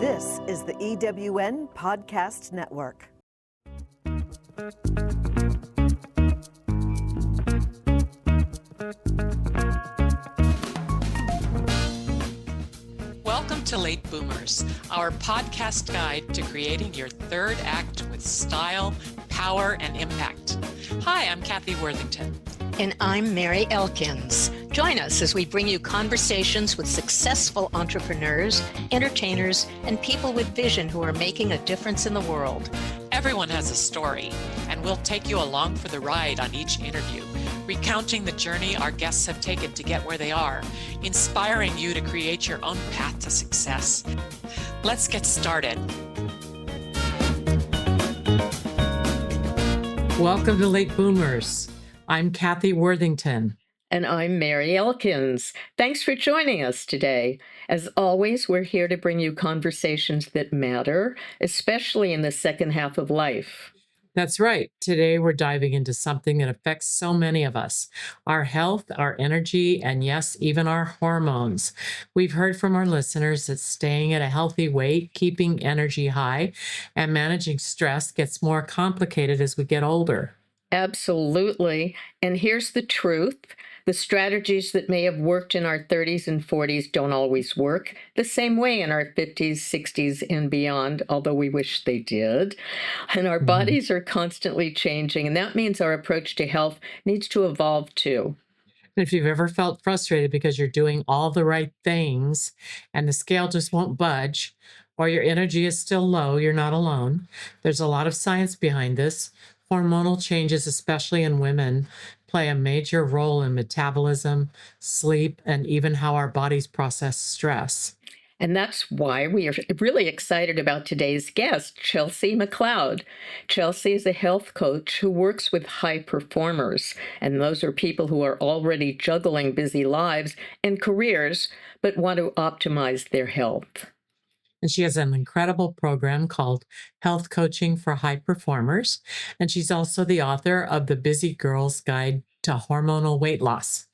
This is the EWN Podcast Network. Welcome to Late Boomers, our podcast guide to creating your third act with style, power, and impact. Hi, I'm Cathy Worthington. And I'm Mary Elkins. Join us as we bring you conversations with successful entrepreneurs, entertainers, and people with vision who are making a difference in the world. Everyone has a story, and we'll take you along for the ride on each interview, recounting the journey our guests have taken to get where they are, inspiring you to create your own path to success. Let's get started. Welcome to Late Boomers. I'm Cathy Worthington. And I'm Mary Elkins. Thanks for joining us today. As always, we're here to bring you conversations that matter, especially in the second half of life. That's right. Today, we're diving into something that affects so many of us, our health, our energy, and yes, even our hormones. We've heard from our listeners that staying at a healthy weight, keeping energy high, and managing stress gets more complicated as we get older. Absolutely. And here's the truth. The strategies that may have worked in our 30s and 40s don't always work the same way in our 50s, 60s, and beyond, although we wish they did. And our bodies are constantly changing, and that means our approach to health needs to evolve too. If you've ever felt frustrated because you're doing all the right things and the scale just won't budge, or your energy is still low, you're not alone. There's a lot of science behind this. Hormonal changes, especially in women, play a major role in metabolism, sleep, and even how our bodies process stress. And that's why we are really excited about today's guest, Chelsea McLeod. Chelsea is a health coach who works with high performers, and those are people who are already juggling busy lives and careers, but want to optimize their health. And she has an incredible program called Health Coaching for High Performers. And she's also the author of The Busy Girl's Guide to Hormonal Weight Loss.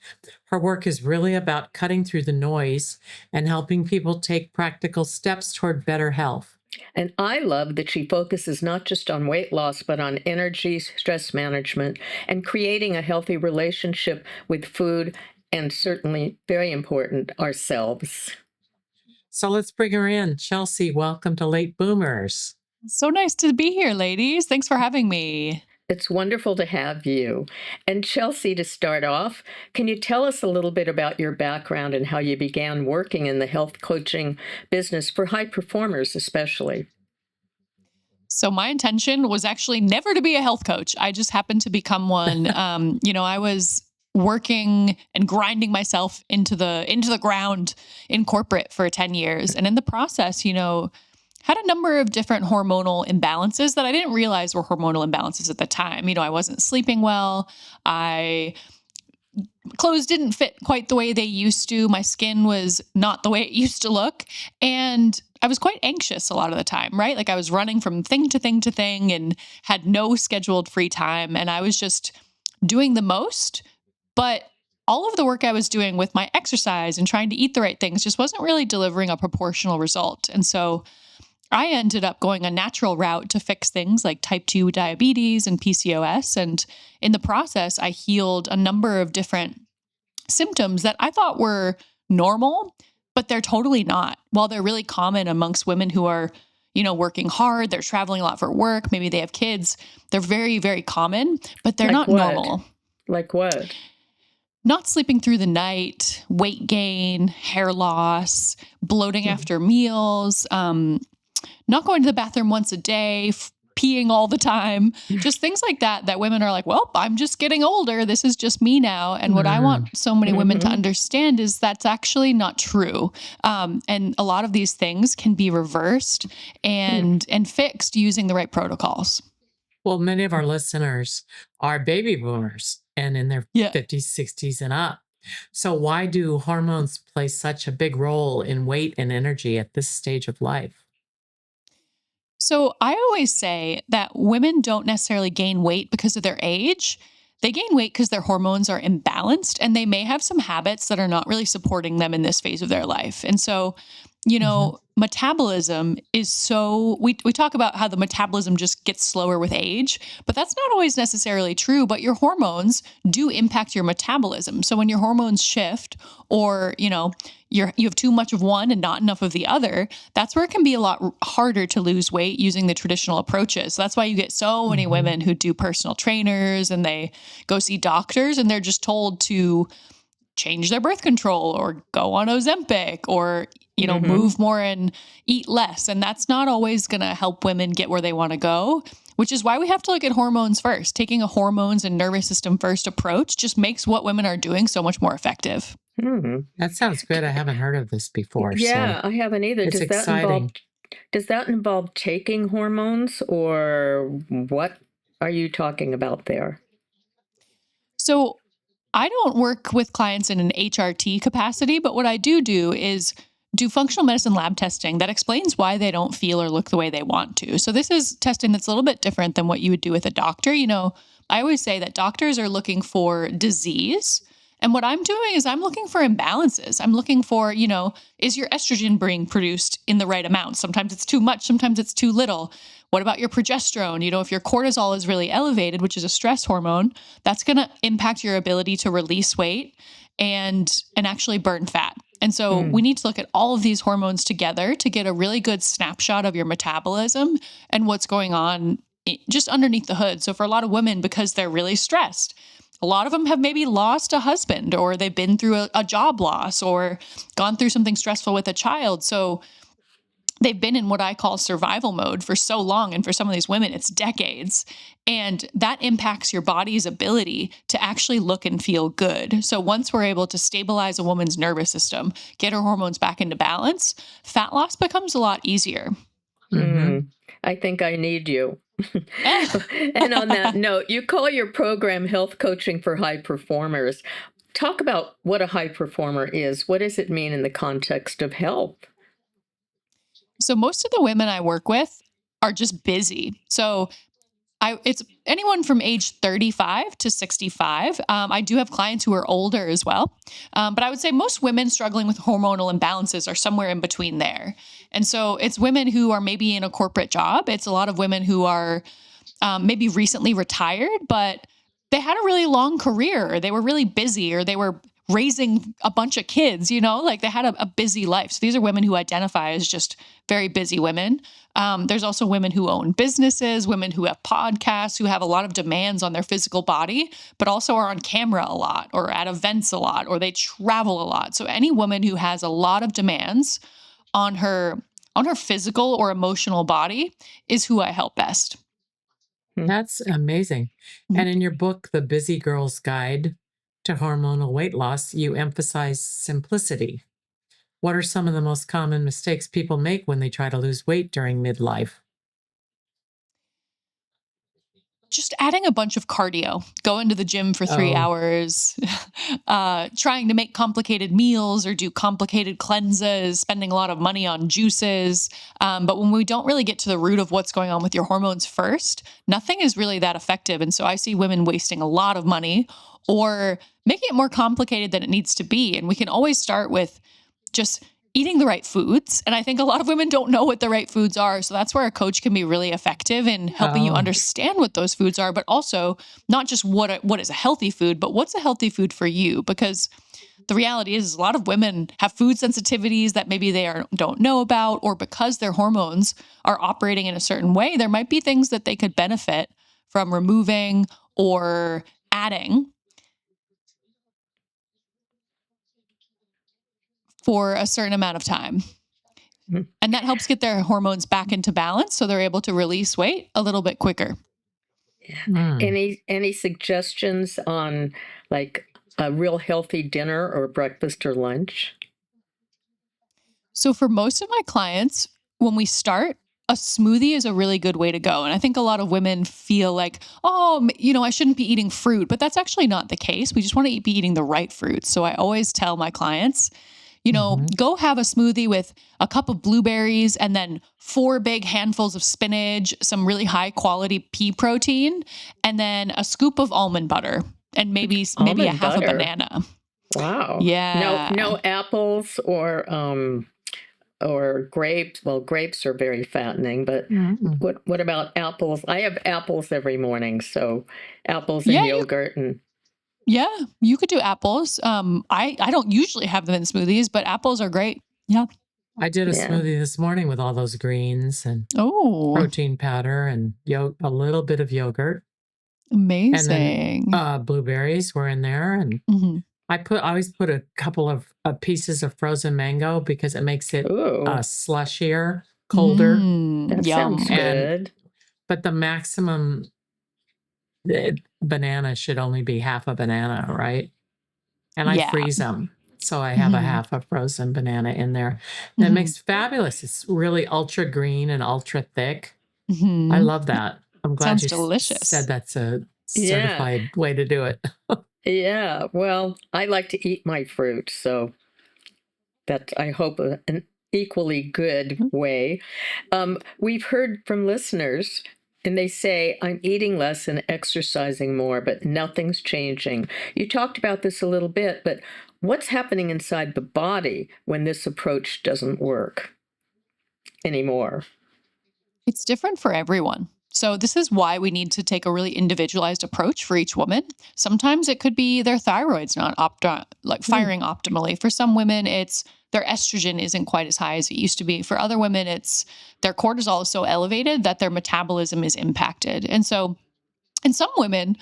Her work is really about cutting through the noise and helping people take practical steps toward better health. And I love that she focuses not just on weight loss, but on energy, stress management, and creating a healthy relationship with food, and certainly, very important, ourselves. So let's bring her in. Chelsea, welcome to Late Boomers. So nice to be here, ladies. Thanks for having me. It's wonderful to have you. And Chelsea, to start off, can you tell us a little bit about your background and how you began working in the health coaching business for high performers especially? So my intention was actually never to be a health coach. I just happened to become one. I was working and grinding myself into the ground in corporate for 10 years. And in the process, had a number of different hormonal imbalances that I didn't realize were hormonal imbalances at the time. I wasn't sleeping well. Clothes didn't fit quite the way they used to. My skin was not the way it used to look. And I was quite anxious a lot of the time, right? Like I was running from thing to thing to thing and had no scheduled free time. And I was just doing the most. But all of the work I was doing with my exercise and trying to eat the right things just wasn't really delivering a proportional result. And so I ended up going a natural route to fix things like type 2 diabetes and PCOS. And in the process, I healed a number of different symptoms that I thought were normal, but they're totally not. While they're really common amongst women who are, working hard, they're traveling a lot for work, maybe they have kids, they're very, very common, but they're not normal. Like what? Not sleeping through the night, weight gain, hair loss, bloating after meals, not going to the bathroom once a day, peeing all the time, just things like that women are like, well, I'm just getting older. This is just me now. And what I want so many women to understand is that's actually not true. And a lot of these things can be reversed and fixed using the right protocols. Well, many of our listeners are baby boomers and in their 50s, 60s, and up. So why do hormones play such a big role in weight and energy at this stage of life? So I always say that women don't necessarily gain weight because of their age. They gain weight because their hormones are imbalanced and they may have some habits that are not really supporting them in this phase of their life. And so metabolism is so, we talk about how the metabolism just gets slower with age, but that's not always necessarily true. But your hormones do impact your metabolism. So when your hormones shift, or, you have too much of one and not enough of the other, that's where it can be a lot harder to lose weight using the traditional approaches. So that's why you get so many women who do personal trainers and they go see doctors and they're just told to change their birth control or go on Ozempic or, move more and eat less. And that's not always going to help women get where they want to go, which is why we have to look at hormones first. Taking a hormones and nervous system first approach just makes what women are doing so much more effective. That sounds good. I haven't heard of this before. Yeah, So I haven't either. it's exciting. Does that involve taking hormones, or what are you talking about there? So I don't work with clients in an HRT capacity, but what I do is do functional medicine lab testing that explains why they don't feel or look the way they want to. So this is testing that's a little bit different than what you would do with a doctor. I always say that doctors are looking for disease. And what I'm doing is I'm looking for imbalances. I'm looking for, is your estrogen being produced in the right amount? Sometimes it's too much, sometimes it's too little. What about your progesterone? If your cortisol is really elevated, which is a stress hormone, that's going to impact your ability to release weight and actually burn fat. And so we need to look at all of these hormones together to get a really good snapshot of your metabolism and what's going on just underneath the hood. So for a lot of women, because they're really stressed, a lot of them have maybe lost a husband, or they've been through a job loss, or gone through something stressful with a child. So they've been in what I call survival mode for so long. And for some of these women, it's decades. And that impacts your body's ability to actually look and feel good. So once we're able to stabilize a woman's nervous system, get her hormones back into balance, fat loss becomes a lot easier. I think I need you. And on that note, you call your program Health Coaching for High Performers. Talk about what a high performer is. What does it mean in the context of health? So most of the women I work with are just busy. So it's anyone from age 35 to 65. I do have clients who are older as well. But I would say most women struggling with hormonal imbalances are somewhere in between there. And so it's women who are maybe in a corporate job. It's a lot of women who are maybe recently retired, but they had a really long career, or they were really busy, or they were raising a bunch of kids, like they had a busy life. So these are women who identify as just very busy women. There's also women who own businesses, women who have podcasts, who have a lot of demands on their physical body, but also are on camera a lot, or at events a lot, or they travel a lot. So any woman who has a lot of demands on her physical or emotional body is who I help best. That's amazing. And in your book, The Busy Girl's Guide to Hormonal Weight Loss, you emphasize simplicity. What are some of the most common mistakes people make when they try to lose weight during midlife? Just adding a bunch of cardio, going to the gym for 3 hours, trying to make complicated meals or do complicated cleanses, spending a lot of money on juices. But when we don't really get to the root of what's going on with your hormones first, nothing is really that effective. And so I see women wasting a lot of money or making it more complicated than it needs to be. And we can always start with just eating the right foods. And I think a lot of women don't know what the right foods are. So that's where a coach can be really effective in helping you understand what those foods are, but also not just what is a healthy food, but what's a healthy food for you? Because the reality is a lot of women have food sensitivities that maybe they don't know about, or because their hormones are operating in a certain way, there might be things that they could benefit from removing or adding for a certain amount of time. And that helps get their hormones back into balance so they're able to release weight a little bit quicker. Any suggestions on like a real healthy dinner or breakfast or lunch? So for most of my clients, when we start, a smoothie is a really good way to go. And I think a lot of women feel like, I shouldn't be eating fruit, but that's actually not the case. We just want to be eating the right fruits. So I always tell my clients, go have a smoothie with a cup of blueberries and then 4 big handfuls of spinach, some really high quality pea protein, and then a scoop of almond butter and maybe a half a banana. Wow. Yeah. No apples or or grapes. Well, grapes are very fattening, but Mm. what about apples? I have apples every morning, so apples and Yeah, yogurt and you could do apples. I don't usually have them in smoothies, but apples are great. Yeah. I did a yeah. smoothie this morning with all those greens and Oh, protein powder and a little bit of yogurt. And then amazing. blueberries were in there. And Mhm. I always put a couple of pieces of frozen mango because it makes it Ooh, slushier, colder. that sounds Yum. And good. but the maximum banana should only be half a banana, right? And I Yeah. freeze them. So I have a Mhm. half a frozen banana in there. And it Mhm. makes fabulous. It's really ultra green and ultra thick. I Mhm. love that. I'm glad Sounds you delicious. said that's a Yeah. certified way to do it. Yeah. Well, I like to eat my fruit, so that's, I hope, an equally good way. We've heard from listeners, and they say, I'm eating less and exercising more, but nothing's changing. You talked about this a little bit, but what's happening inside the body when this approach doesn't work anymore? It's different for everyone. So, this is why we need to take a really individualized approach for each woman. Sometimes it could be their thyroid's not firing optimally. For some women, it's their estrogen isn't quite as high as it used to be. For other women, it's their cortisol is so elevated that their metabolism is impacted. And so, in some women,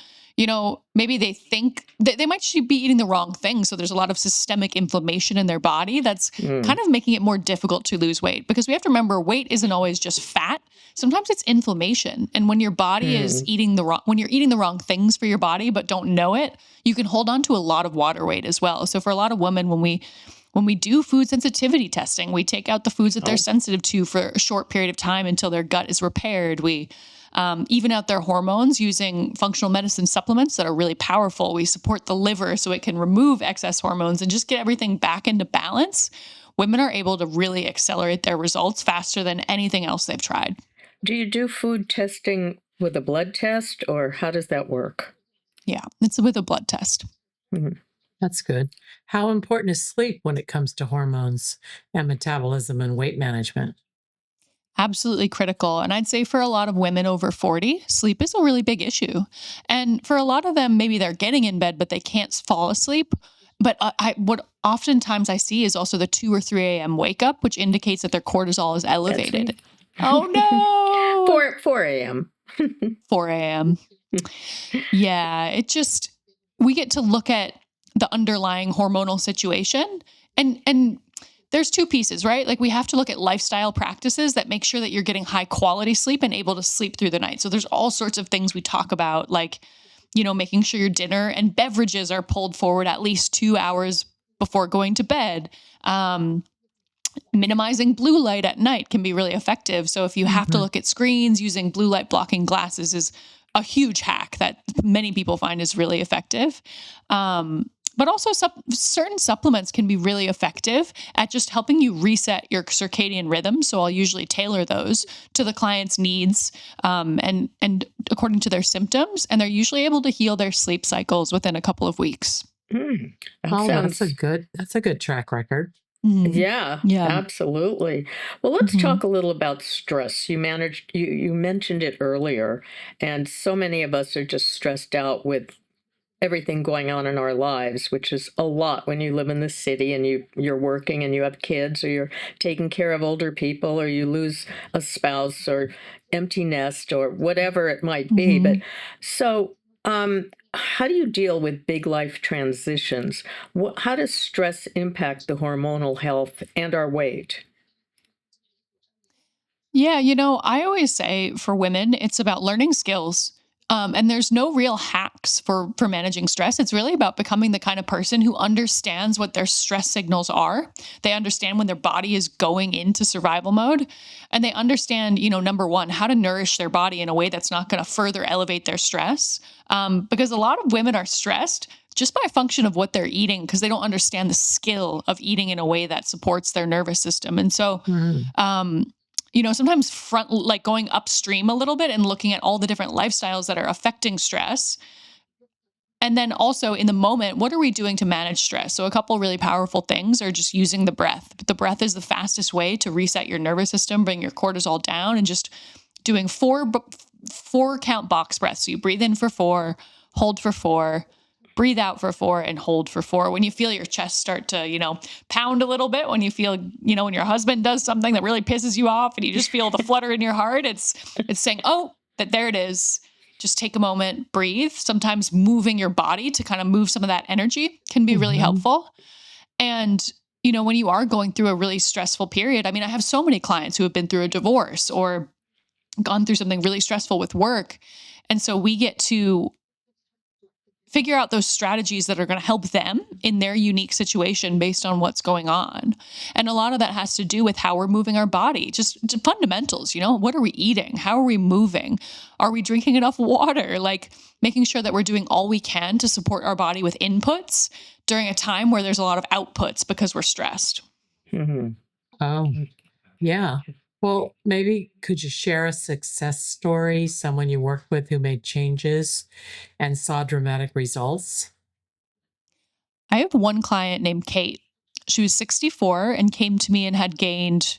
maybe they think they might just be eating the wrong thing. So there's a lot of systemic inflammation in their body that's kind of making it more difficult to lose weight, because we have to remember weight isn't always just fat. Sometimes it's inflammation. And when your body is when you're eating the wrong things for your body, but don't know it, you can hold on to a lot of water weight as well. So for a lot of women, when we do food sensitivity testing, we take out the foods that they're sensitive to for a short period of time until their gut is repaired. We even out their hormones using functional medicine supplements that are really powerful. We support the liver so it can remove excess hormones and just get everything back into balance. Women are able to really accelerate their results faster than anything else they've tried. Do you do food testing with a blood test, or how does that work? Yeah, it's with a blood test. Mhm. That's good. How important is sleep when it comes to hormones and metabolism and weight management? Absolutely critical. And I'd say for a lot of women over 40, sleep is a really big issue. And for a lot of them, maybe they're getting in bed, but they can't fall asleep. But what oftentimes I see is also the 2 or 3 a.m. wake up, which indicates that their cortisol is That's me. elevated. Oh no! 4 a.m. 4 a.m. Yeah, we get to look at the underlying hormonal situation, and there's two pieces, right? Like we have to look at lifestyle practices that make sure that you're getting high quality sleep and able to sleep through the night. So there's all sorts of things we talk about, like, making sure your dinner and beverages are pulled forward at least 2 hours before going to bed. Minimizing blue light at night can be really effective. So if you have to look at screens, using blue light blocking glasses is a huge hack that many people find is really effective. But also certain supplements can be really effective at just helping you reset your circadian rhythm. So I'll usually tailor those to the client's needs and according to their symptoms. And they're usually able to heal their sleep cycles within a couple of weeks. That Oh, sounds that's a good track record. Yeah, Yeah. absolutely. Well, let's talk a little about stress. You mentioned it earlier, and so many of us are just stressed out with everything going on in our lives, which is a lot when you live in the city and you're working and you have kids, or you're taking care of older people, or you lose a spouse, or empty nest, or whatever it might be. But so how do you deal with big life transitions? How does stress impact the hormonal health and our weight? Yeah, I always say for women, it's about learning skills. And there's no real hacks for managing stress. It's really about becoming the kind of person who understands what their stress signals are. They understand when their body is going into survival mode, and they understand, number one, how to nourish their body in a way that's not going to further elevate their stress. Because a lot of women are stressed just by function of what they're eating, because they don't understand the skill of eating in a way that supports their nervous system. And so, sometimes going upstream a little bit and looking at all the different lifestyles that are affecting stress And then also in the moment, what are we doing to manage stress? So a couple really powerful things are just using the breath. The breath is the fastest way to reset your nervous system, bring your cortisol down, and just doing four count box breaths. So you breathe in for 4, hold for 4, breathe out for 4, and hold for 4. When you feel your chest start to, pound a little bit, when you feel, when your husband does something that really pisses you off and you just feel the flutter in your heart, it's saying, there it is. Just take a moment, breathe. Sometimes moving your body to kind of move some of that energy can be really helpful. And, when you are going through a really stressful period, I have so many clients who have been through a divorce or gone through something really stressful with work. And so we get to figure out those strategies that are going to help them in their unique situation based on what's going on. And a lot of that has to do with how we're moving our body, just fundamentals, what are we eating? How are we moving? Are we drinking enough water? Like making sure that we're doing all we can to support our body with inputs during a time where there's a lot of outputs because we're stressed. Mm-hmm. Oh, yeah. Well, maybe could you share a success story, someone you worked with who made changes and saw dramatic results? I have one client named Kate. She was 64 and came to me and had gained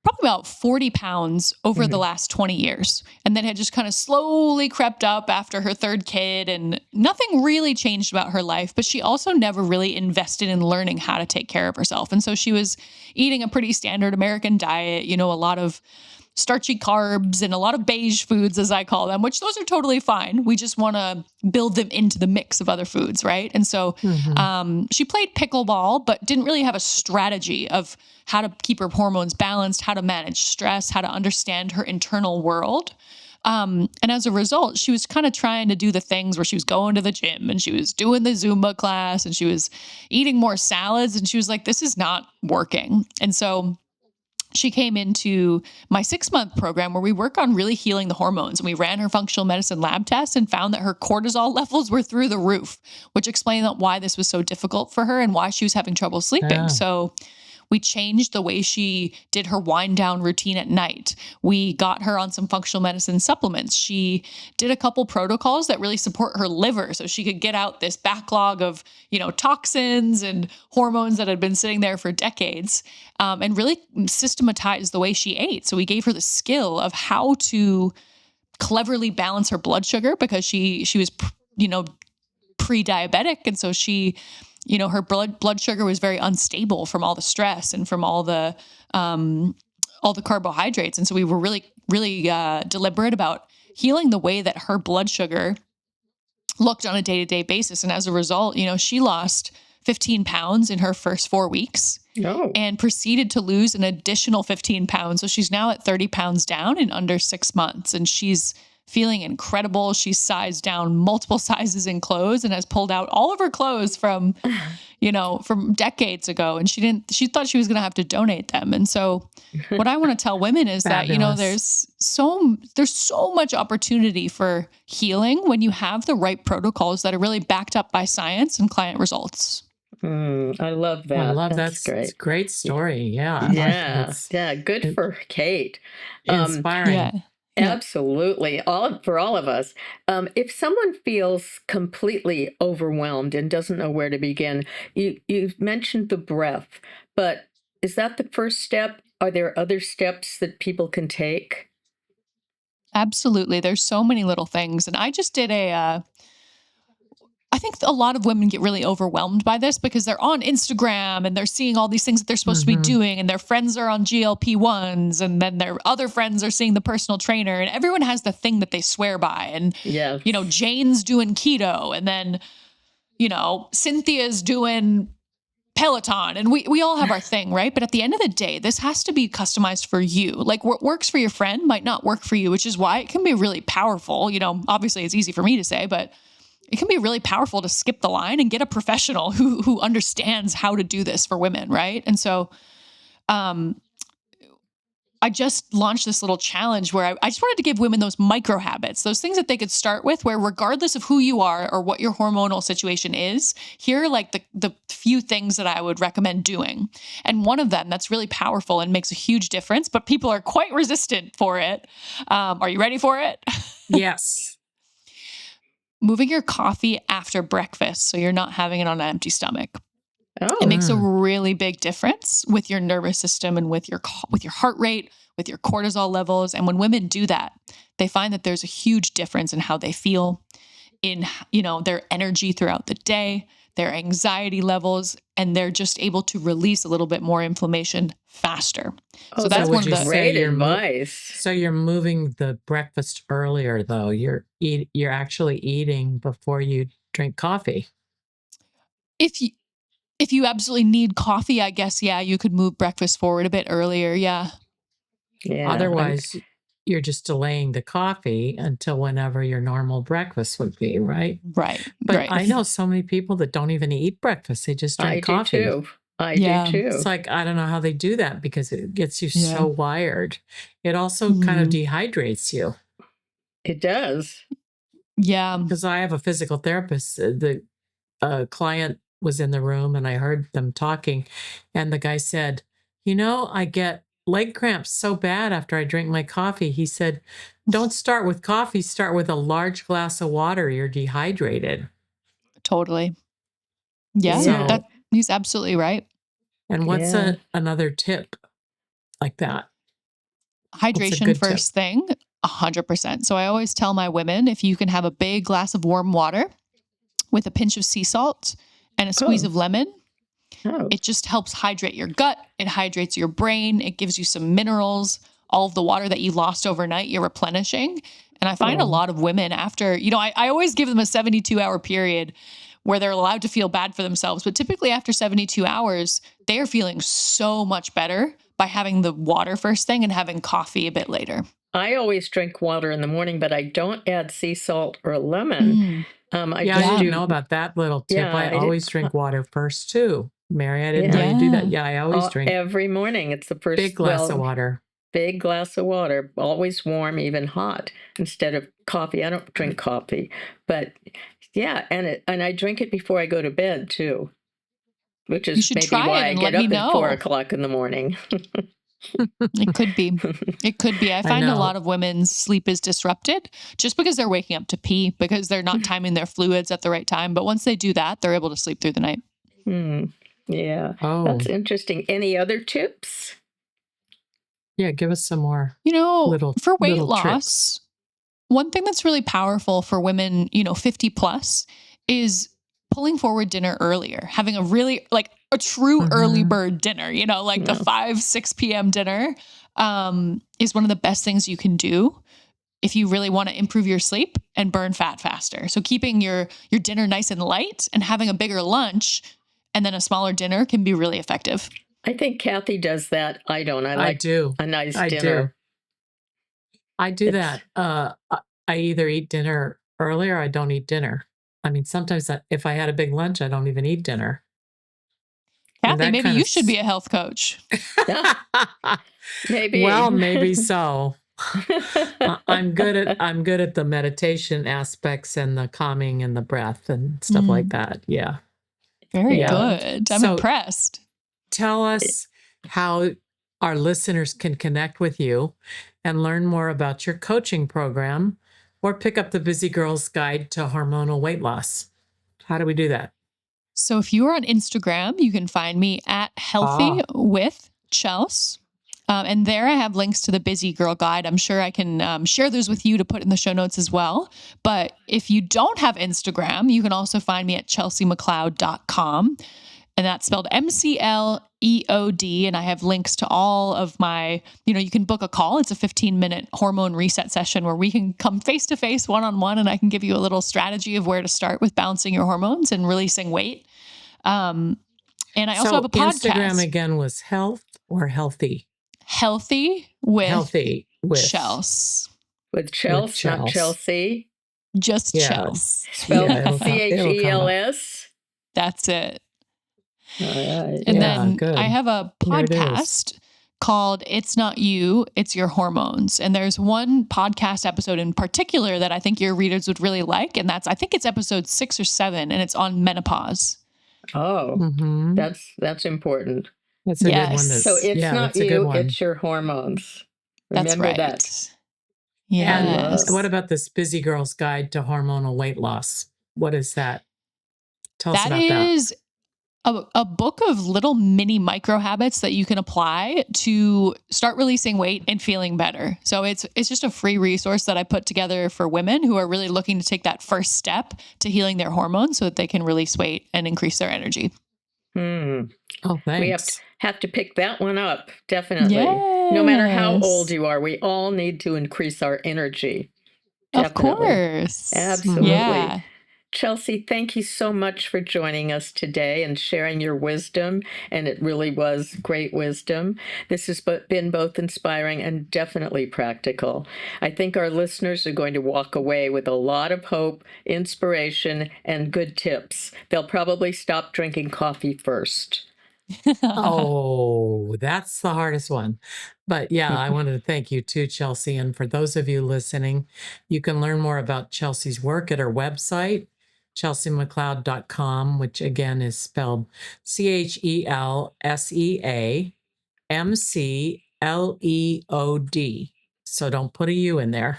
probably about 40 pounds over the last 20 years. And then had just kind of slowly crept up after her third kid, and nothing really changed about her life, but she also never really invested in learning how to take care of herself. And so she was eating a pretty standard American diet, a lot of starchy carbs and a lot of beige foods, as I call them, which those are totally fine. We just want to build them into the mix of other foods, right? And so she played pickleball, but didn't really have a strategy of how to keep her hormones balanced, how to manage stress, how to understand her internal world. And as a result, she was kind of trying to do the things where she was going to the gym and she was doing the Zumba class and she was eating more salads, and she was like, this is not working. And so she came into my 6-month program where we work on really healing the hormones. And we ran her functional medicine lab test and found that her cortisol levels were through the roof, which explained why this was so difficult for her and why she was having trouble sleeping. Yeah. So we changed the way she did her wind down routine at night. We got her on some functional medicine supplements. She did a couple protocols that really support her liver so she could get out this backlog of, toxins and hormones that had been sitting there for decades, and really systematize the way she ate. So we gave her the skill of how to cleverly balance her blood sugar because she was, pre-diabetic. And so she, her blood sugar was very unstable from all the stress and from all the carbohydrates. And so we were really, really deliberate about healing the way that her blood sugar looked on a day-to-day basis. And as a result, she lost 15 pounds in her first 4 weeks and proceeded to lose an additional 15 pounds. So she's now at 30 pounds down in under 6 months. And she's feeling incredible. She's sized down multiple sizes in clothes and has pulled out all of her clothes from decades ago. And she thought she was going to have to donate them. And so what I want to tell women is that, there's so much opportunity for healing when you have the right protocols that are really backed up by science and client results. I love that. I love That's that. great. It's a great story. Yeah. Yeah. Good for Kate. Inspiring. Yeah. Absolutely. For all of us. If someone feels completely overwhelmed and doesn't know where to begin, you've mentioned the breath, but is that the first step? Are there other steps that people can take? Absolutely. There's so many little things. And I just did I think a lot of women get really overwhelmed by this because they're on Instagram and they're seeing all these things that they're supposed to be doing, and their friends are on GLP-1s, and then their other friends are seeing the personal trainer, and everyone has the thing that they swear by. And, Jane's doing keto, and then, Cynthia's doing Peloton, and we all have our thing, right? But at the end of the day, this has to be customized for you. Like what works for your friend might not work for you, which is why it can be really powerful. Obviously it's easy for me to say, but it can be really powerful to skip the line and get a professional who understands how to do this for women, right? And so I just launched this little challenge where I just wanted to give women those micro habits, those things that they could start with, where regardless of who you are or what your hormonal situation is, here are like the few things that I would recommend doing. And one of them that's really powerful and makes a huge difference, but people are quite resistant for it. Are you ready for it? Yes. moving your coffee after breakfast so you're not having it on an empty stomach. Oh, It makes a really big difference with your nervous system and with your heart rate, with your cortisol levels. And when women do that, they find that there's a huge difference in how they feel, in, their energy throughout the day, their anxiety levels, and they're just able to release a little bit more inflammation faster. oh, that's one of the great you're advice. So you're moving the breakfast earlier, though. You're actually eating before you drink coffee. If you absolutely need coffee, I guess, yeah, you could move breakfast forward a bit earlier. Yeah. Yeah. Otherwise, you're just delaying the coffee until whenever your normal breakfast would be, right? Right. But right. I know so many people that don't even eat breakfast. They just drink coffee. I do too. It's like, I don't know how they do that because it gets you Yeah. so wired. It also kind of dehydrates you. It does. Yeah. Because I have a physical therapist. The client was in the room and I heard them talking. And the guy said, I get leg cramps so bad after I drink my coffee. He said, don't start with coffee. Start with a large glass of water. You're dehydrated. Totally. Yeah. So, he's absolutely right. And what's another tip like that? Hydration first thing, 100%. So I always tell my women, if you can have a big glass of warm water with a pinch of sea salt and a squeeze of lemon, it just helps hydrate your gut. It hydrates your brain. It gives you some minerals. All of the water that you lost overnight, you're replenishing. And I find a lot of women after, I always give them a 72-hour period where they're allowed to feel bad for themselves. But typically after 72 hours, they are feeling so much better by having the water first thing and having coffee a bit later. I always drink water in the morning, but I don't add sea salt or lemon. I didn't know about that little tip. Yeah, I always drink water first too. Mary, I didn't know you do that. Yeah, I always drink every morning. It's the first big glass of water. Big glass of water, always warm, even hot, instead of coffee. I don't drink coffee, but yeah, and I drink it before I go to bed too, which is maybe why I get up at 4 o'clock in the morning. It could be. It could be. I find a lot of women's sleep is disrupted just because they're waking up to pee, because they're not timing their fluids at the right time. But once they do that, they're able to sleep through the night. Yeah. That's interesting. Any other tips? Yeah, give us some more. For weight loss, tricks. One thing that's really powerful for women, 50 plus, is pulling forward dinner earlier, having a true early bird dinner, the 5, 6 p.m. dinner is one of the best things you can do if you really want to improve your sleep and burn fat faster. So keeping your dinner nice and light and having a bigger lunch and then a smaller dinner can be really effective. I think Cathy does that. I don't. I do. A nice dinner. I do that. I either eat dinner early or I don't eat dinner. I mean, sometimes if I had a big lunch, I don't even eat dinner. Cathy, maybe you should be a health coach. Maybe. Well, maybe so. I'm good at the meditation aspects and the calming and the breath and stuff like that. Yeah. Very good. I'm impressed. Tell us how our listeners can connect with you and learn more about your coaching program or pick up the Busy Girl's Guide to Hormonal Weight Loss. How do we do that? So if you are on Instagram, you can find me at Healthy with Chelsea. And there I have links to the Busy Girl Guide. I'm sure I can share those with you to put in the show notes as well. But if you don't have Instagram, you can also find me at ChelseaMcLeod.com. And that's spelled MCLEOD. And I have links to all of my, you can book a call. It's a 15-minute hormone reset session where we can come face-to-face, one-on-one, and I can give you a little strategy of where to start with balancing your hormones and releasing weight. And I also have a podcast. Instagram again was health or healthy? Healthy with Chelsea. With Chelsea, not Chelsea. Just Chelsea. Spelled CHELS. That's it. All right. And then I have a podcast called It's Not You, It's Your Hormones. And there's one podcast episode in particular that I think your readers would really like. And I think it's episode 6 or 7, and it's on menopause. Oh, that's important. That's a good one. So it's not you, it's your hormones. Remember that. Yes. And what about this Busy Girl's Guide to Hormonal Weight Loss? What is that? Tell us That about that. is a book of little mini micro habits that you can apply to start releasing weight and feeling better. So it's just a free resource that I put together for women who are really looking to take that first step to healing their hormones so that they can release weight and increase their energy. Hmm. Oh, We thanks. have to pick that one up, definitely. No matter how old you are, we all need to increase our energy. Of Definitely. course. Absolutely. Yeah. Chelsea, thank you so much for joining us today and sharing your wisdom. And it really was great wisdom. This has been both inspiring and definitely practical. I think our listeners are going to walk away with a lot of hope, inspiration, and good tips. They'll probably stop drinking coffee first. Oh, that's the hardest one. But yeah, I wanted to thank you too, Chelsea. And for those of you listening, you can learn more about Chelsea's work at her website, chelseamcleod.com, which again is spelled CHELSEAMCLEOD. So don't put a U in there.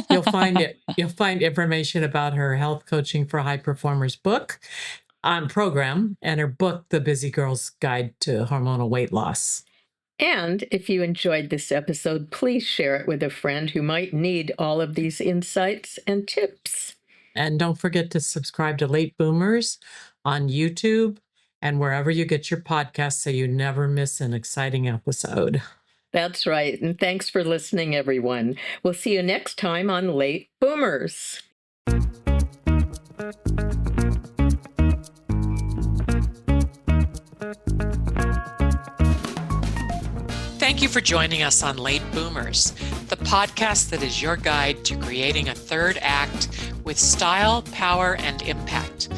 You'll find information about her health coaching for high performers book on program and her book, The Busy Girl's Guide to Hormonal Weight Loss. And if you enjoyed this episode, please share it with a friend who might need all of these insights and tips. And don't forget to subscribe to Late Boomers on YouTube and wherever you get your podcasts so you never miss an exciting episode. That's right. And thanks for listening, everyone. We'll see you next time on Late Boomers. Thank you for joining us on Late Boomers, the podcast that is your guide to creating a third act with style, power, and impact.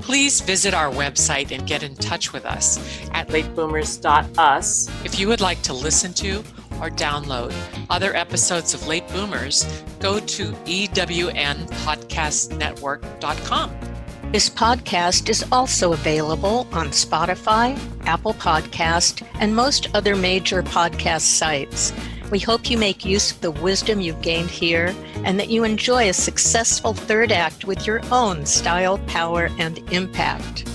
Please visit our website and get in touch with us at lateboomers.us. If you would like to listen to or download other episodes of Late Boomers, go to ewnpodcastnetwork.com. This podcast is also available on Spotify, Apple Podcast, and most other major podcast sites. We hope you make use of the wisdom you've gained here and that you enjoy a successful third act with your own style, power, and impact.